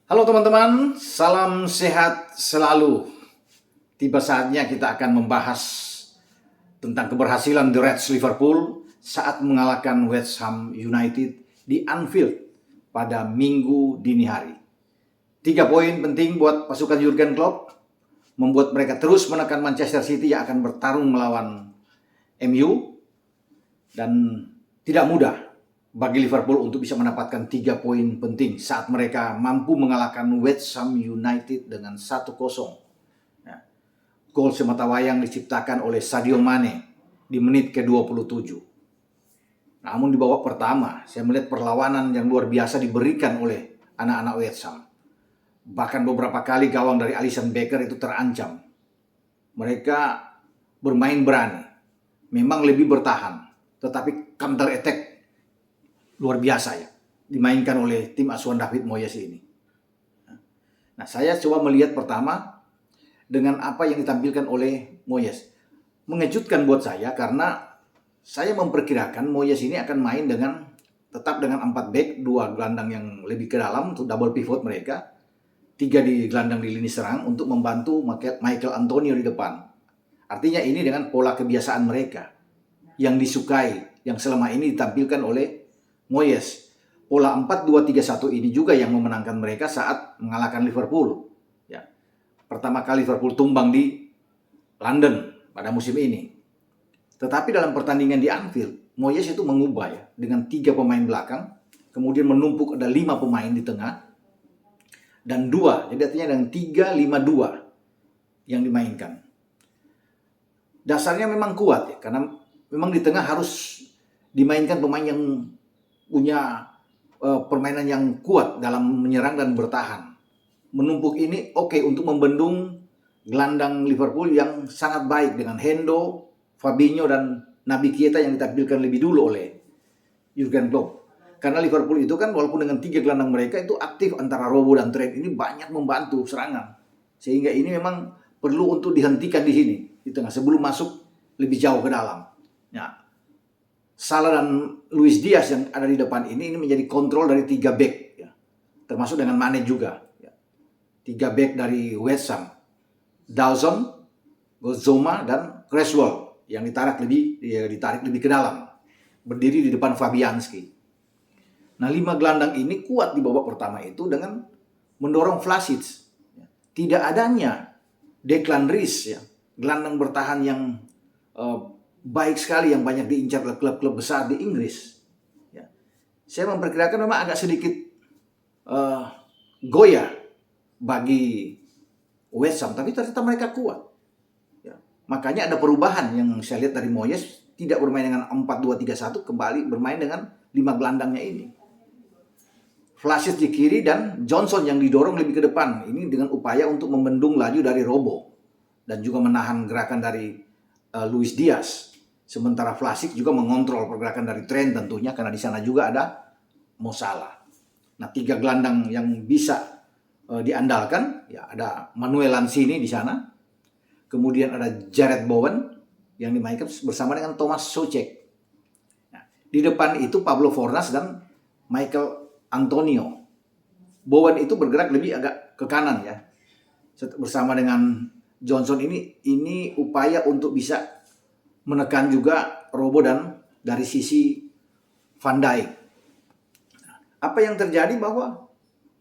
Halo teman-teman, salam sehat selalu. Tiba saatnya kita akan membahas tentang keberhasilan The Reds Liverpool saat mengalahkan West Ham United di Anfield pada Minggu dini hari. 3 poin penting buat pasukan Jurgen Klopp, membuat mereka terus menekan Manchester City yang akan bertarung melawan MU, dan tidak mudah bagi Liverpool untuk bisa mendapatkan 3 poin penting saat mereka mampu mengalahkan West Ham United dengan 1-0. Ya, gol sematawayang diciptakan oleh Sadio Mane di menit ke-27. Namun di babak pertama, saya melihat perlawanan yang luar biasa diberikan oleh anak-anak West Ham. Bahkan beberapa kali gawang dari Alisson Becker itu terancam. Mereka bermain berani, memang lebih bertahan, tetapi counter attack luar biasa ya dimainkan oleh tim asuhan David Moyes ini. Nah, saya coba melihat pertama dengan apa yang ditampilkan oleh Moyes. Mengejutkan buat saya karena saya memperkirakan Moyes ini akan main tetap dengan 4 back, 2 gelandang yang lebih ke dalam untuk double pivot mereka, 3 di gelandang di lini serang untuk membantu Michael Antonio di depan. Artinya ini dengan pola kebiasaan mereka yang disukai, yang selama ini ditampilkan oleh Moyes. Pola 4-2-3-1 ini juga yang memenangkan mereka saat mengalahkan Liverpool. Ya. Pertama kali Liverpool tumbang di London pada musim ini. Tetapi dalam pertandingan di Anfield, Moyes itu mengubah ya dengan 3 pemain belakang, kemudian menumpuk ada 5 pemain di tengah dan 2. Jadi artinya dengan 3-5-2 yang dimainkan. Dasarnya memang kuat ya, karena memang di tengah harus dimainkan pemain yang punya permainan yang kuat dalam menyerang dan bertahan. Menumpuk ini oke untuk membendung gelandang Liverpool yang sangat baik dengan Hendo, Fabinho dan Naby Keita yang ditampilkan lebih dulu oleh Jurgen Klopp. Karena Liverpool itu kan walaupun dengan 3 gelandang mereka itu aktif antara Robo dan Trent ini banyak membantu serangan. Sehingga ini memang perlu untuk dihentikan di sini di tengah sebelum masuk lebih jauh ke dalam. Ya. Salah dan Luis Diaz yang ada di depan ini menjadi kontrol dari 3 back ya. Termasuk dengan Mane juga ya. 3 back dari West Ham, Dawson, Zoma dan Cresswell yang ditarik lebih ke dalam, berdiri di depan Fabianski. Nah, 5 gelandang ini kuat di babak pertama itu dengan mendorong Vlasic. Tidak adanya Declan Rice ya, gelandang bertahan yang baik sekali yang banyak diincar oleh klub-klub besar di Inggris. Ya. Saya memperkirakan memang agak sedikit goyah bagi West Ham, tapi ternyata mereka kuat. Ya. Makanya ada perubahan yang saya lihat dari Moyes, tidak bermain dengan 4-2-3-1, kembali bermain dengan 5 gelandangnya ini. Vlasic di kiri dan Johnson yang didorong lebih ke depan. Ini dengan upaya untuk membendung laju dari Robo dan juga menahan gerakan dari Luis Diaz. Sementara Vlasic juga mengontrol pergerakan dari Trent tentunya karena di sana juga ada Mo Salah. Nah, 3 gelandang yang bisa diandalkan ya ada Manuel Lanzini di sana. Kemudian ada Jarrod Bowen yang dimainkan bersama dengan Thomas Soucek. Nah, di depan itu Pablo Fornals dan Michael Antonio. Bowen itu bergerak lebih agak ke kanan ya. Bersama dengan Johnson ini upaya untuk bisa menekan juga Robo dan dari sisi Van Dijk. Apa yang terjadi bahwa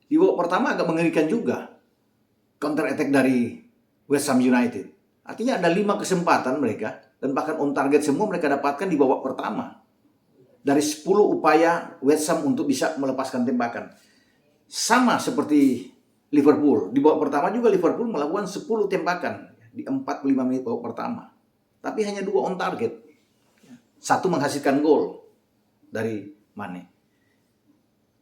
di babak pertama agak mengerikan juga counter attack dari West Ham United. Artinya ada 5 kesempatan mereka dan bahkan on target semua mereka dapatkan di babak pertama. Dari 10 upaya West Ham untuk bisa melepaskan tembakan. Sama seperti Liverpool. Di babak pertama juga Liverpool melakukan 10 tembakan di 45 menit babak pertama. Tapi hanya 2 on target. 1 menghasilkan gol dari Mane.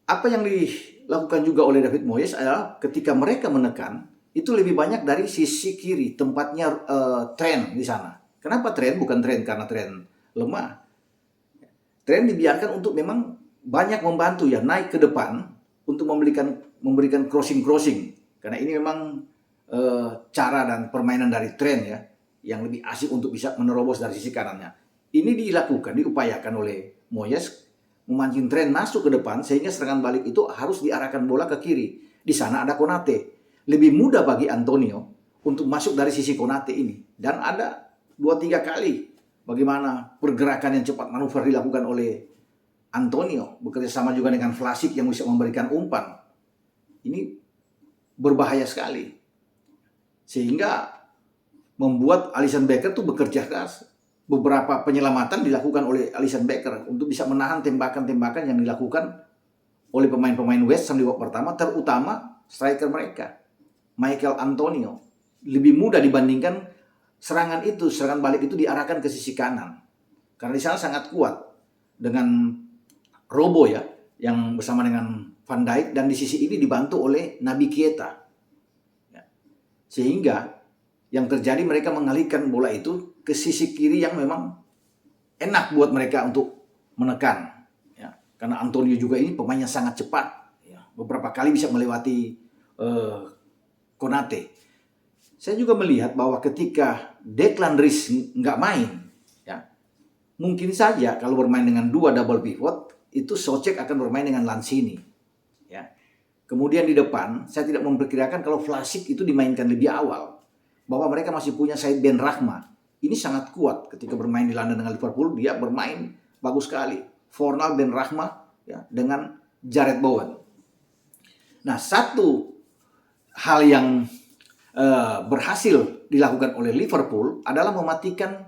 Apa yang dilakukan juga oleh David Moyes adalah ketika mereka menekan, itu lebih banyak dari sisi kiri, tempatnya Trent di sana. Kenapa Trent? Bukan Trent karena Trent lemah. Trent dibiarkan untuk memang banyak membantu ya, naik ke depan untuk memberikan crossing. Karena ini memang cara dan permainan dari Trent ya, yang lebih asik untuk bisa menerobos dari sisi kanannya. Ini dilakukan, diupayakan oleh Moyes memancing tren masuk ke depan sehingga serangan balik itu harus diarahkan bola ke kiri. Di sana ada Konate. Lebih mudah bagi Antonio untuk masuk dari sisi Konate ini. Dan ada 2-3 kali bagaimana pergerakan yang cepat manuver dilakukan oleh Antonio. Bekerja sama juga dengan Vlasic yang bisa memberikan umpan. Ini berbahaya sekali. Sehingga membuat Alisson Becker tuh bekerja keras. Beberapa penyelamatan dilakukan oleh Alisson Becker untuk bisa menahan tembakan-tembakan yang dilakukan oleh pemain-pemain West Ham di babak pertama, terutama striker mereka, Michail Antonio. Lebih mudah dibandingkan serangan balik itu diarahkan ke sisi kanan. Karena di sana sangat kuat dengan Robo ya, yang bersama dengan Van Dijk, dan di sisi ini dibantu oleh Naby Keita. Ya. Sehingga yang terjadi mereka mengalihkan bola itu ke sisi kiri yang memang enak buat mereka untuk menekan. Ya. Karena Antonio juga ini pemain yang sangat cepat. Ya. Beberapa kali bisa melewati Konate. Saya juga melihat bahwa ketika Declan Rice nggak main, ya, mungkin saja kalau bermain dengan 2 double pivot, itu Soucek akan bermain dengan Lanzini. Ya. Kemudian di depan, saya tidak memperkirakan kalau Vlasic itu dimainkan lebih awal. Bahwa mereka masih punya Said Benrahma. Ini sangat kuat ketika bermain di London dengan Liverpool. Dia bermain bagus sekali. Fornal, Benrahma ya, dengan Jarrod Bowen. Nah, satu hal yang berhasil dilakukan oleh Liverpool adalah mematikan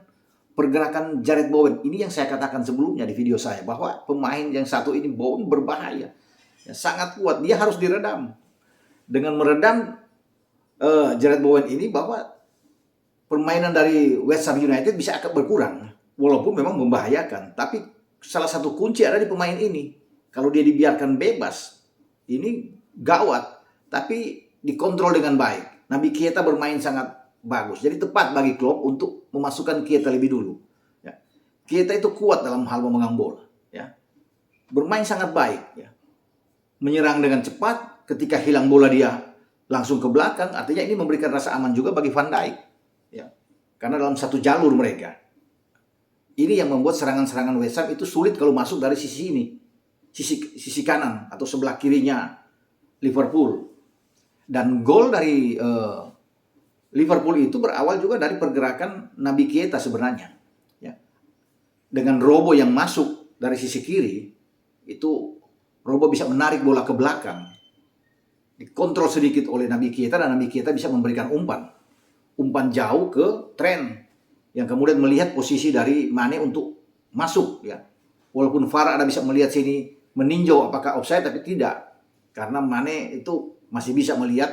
pergerakan Jarrod Bowen. Ini yang saya katakan sebelumnya di video saya. Bahwa pemain yang satu ini, Bowen, berbahaya. Ya, sangat kuat. Dia harus diredam. Dengan meredam Jarrod Bowen ini, bahwa permainan dari West Ham United bisa akan berkurang. Walaupun memang membahayakan. Tapi salah satu kunci ada di pemain ini. Kalau dia dibiarkan bebas, ini gawat. Tapi dikontrol dengan baik. Naby Keita bermain sangat bagus. Jadi tepat bagi Klopp untuk memasukkan Keita lebih dulu. Ya. Keita itu kuat dalam hal memegang bola. Ya. Bermain sangat baik. Ya. Menyerang dengan cepat. Ketika hilang bola dia langsung ke belakang, artinya ini memberikan rasa aman juga bagi Van Dijk. Ya. Karena dalam satu jalur mereka. Ini yang membuat serangan-serangan West Ham itu sulit kalau masuk dari sisi ini. Sisi kanan atau sebelah kirinya Liverpool. Dan gol dari Liverpool itu berawal juga dari pergerakan Naby Keita sebenarnya. Ya. Dengan Robo yang masuk dari sisi kiri, itu Robo bisa menarik bola ke belakang. Dikontrol sedikit oleh Naby Keita dan Naby Keita bisa memberikan umpan jauh ke Trent yang kemudian melihat posisi dari Mane untuk masuk ya. Walaupun VAR ada bisa melihat sini meninjau apakah offside, tapi tidak, karena Mane itu masih bisa melihat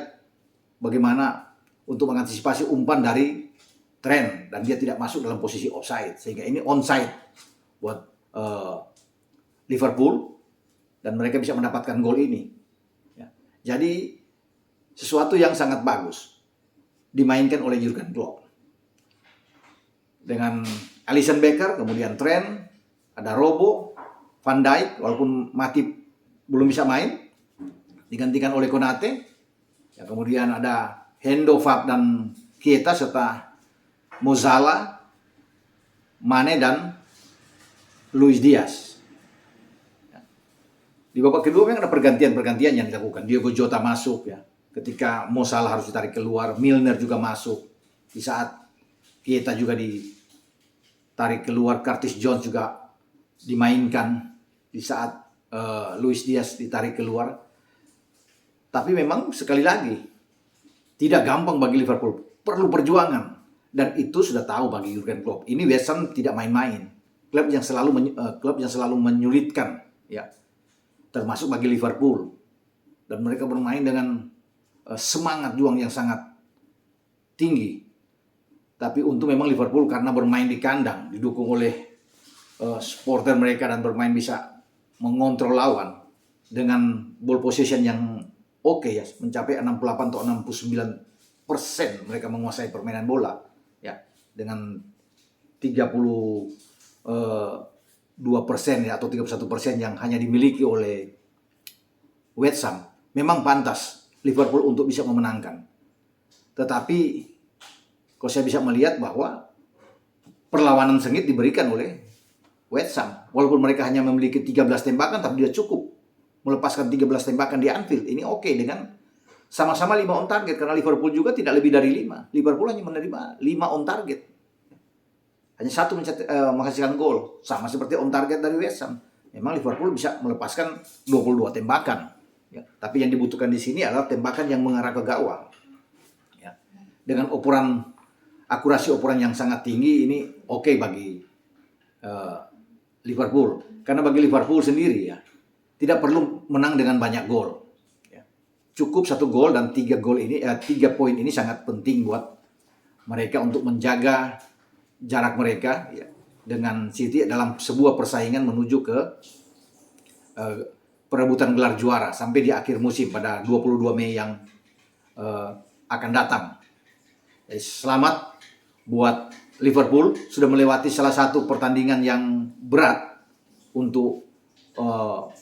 bagaimana untuk mengantisipasi umpan dari Trent dan dia tidak masuk dalam posisi offside, sehingga ini onside buat Liverpool dan mereka bisa mendapatkan gol ini. Jadi sesuatu yang sangat bagus dimainkan oleh Jurgen Klopp. Dengan Alisson Becker, kemudian Trent, ada Robo, Van Dijk, walaupun Matip belum bisa main, digantikan oleh Konate. Ya, kemudian ada Hendo, Fab, dan Keita serta Mo Salah, Mane, dan Luis Diaz. Di babak kedua memang ada pergantian yang dilakukan. Diogo Jota masuk ya. Ketika Mo Salah harus ditarik keluar, Milner juga masuk. Di saat Keita juga ditarik keluar, Curtis Jones juga dimainkan. Di saat Luis Diaz ditarik keluar. Tapi memang sekali lagi tidak gampang bagi Liverpool. Perlu perjuangan. Dan itu sudah tahu bagi Jurgen Klopp. Ini West Ham tidak main-main. Klub yang selalu menyulitkan ya. Termasuk bagi Liverpool, dan mereka bermain dengan semangat juang yang sangat tinggi. Tapi untuk memang Liverpool karena bermain di kandang, didukung oleh supporter mereka dan bermain bisa mengontrol lawan dengan ball possession yang oke ya, mencapai 68 atau 69% mereka menguasai permainan bola ya, dengan 2% ya, atau 31% yang hanya dimiliki oleh West Ham. Memang pantas Liverpool untuk bisa memenangkan. Tetapi kalau saya bisa melihat bahwa perlawanan sengit diberikan oleh West Ham. walaupun mereka hanya memiliki 13 tembakan, tapi dia cukup melepaskan 13 tembakan di Anfield. Ini oke dengan sama-sama 5 on target, karena Liverpool juga tidak lebih dari 5. Liverpool hanya menerima 5 on target. Hanya satu menghasilkan gol, sama seperti on target dari West Ham. Memang Liverpool bisa melepaskan 22 tembakan. Ya, tapi yang dibutuhkan di sini adalah tembakan yang mengarah ke gawang. Ya. Dengan akurasi operan yang sangat tinggi, ini oke bagi Liverpool. Karena bagi Liverpool sendiri ya, tidak perlu menang dengan banyak gol. Ya. Cukup 1 gol, dan 3 poin ini sangat penting buat mereka untuk menjaga jarak mereka ya, dengan City dalam sebuah persaingan menuju ke perebutan gelar juara sampai di akhir musim pada 22 Mei yang akan datang. Jadi selamat buat Liverpool, sudah melewati salah satu pertandingan yang berat untuk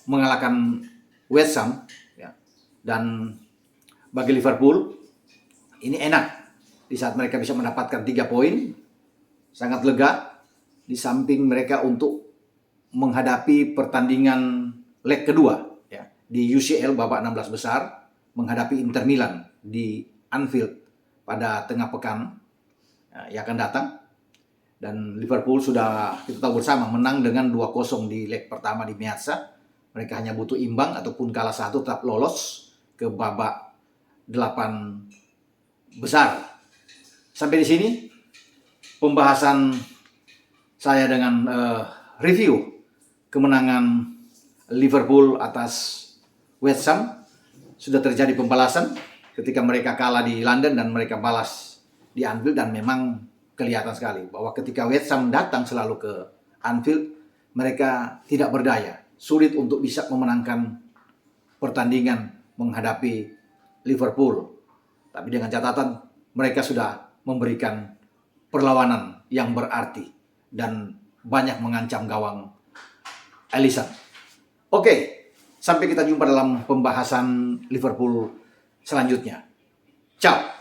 mengalahkan West Ham ya. Dan bagi Liverpool ini enak di saat mereka bisa mendapatkan 3 poin, sangat lega di samping mereka untuk menghadapi pertandingan leg kedua ya, di UCL babak 16 besar menghadapi Inter Milan di Anfield pada tengah pekan yang akan datang. Dan Liverpool sudah kita tahu bersama menang dengan 2-0 di leg pertama di Meazza. Mereka hanya butuh imbang ataupun kalah 1 tetap lolos ke babak 8 besar. Sampai di sini pembahasan saya dengan review kemenangan Liverpool atas West Ham. Sudah terjadi pembalasan ketika mereka kalah di London dan mereka balas di Anfield, dan memang kelihatan sekali bahwa ketika West Ham datang selalu ke Anfield, mereka tidak berdaya, sulit untuk bisa memenangkan pertandingan menghadapi Liverpool. Tapi dengan catatan mereka sudah memberikan perlawanan yang berarti dan banyak mengancam gawang Alisson. Oke, sampai kita jumpa dalam pembahasan Liverpool selanjutnya. Ciao.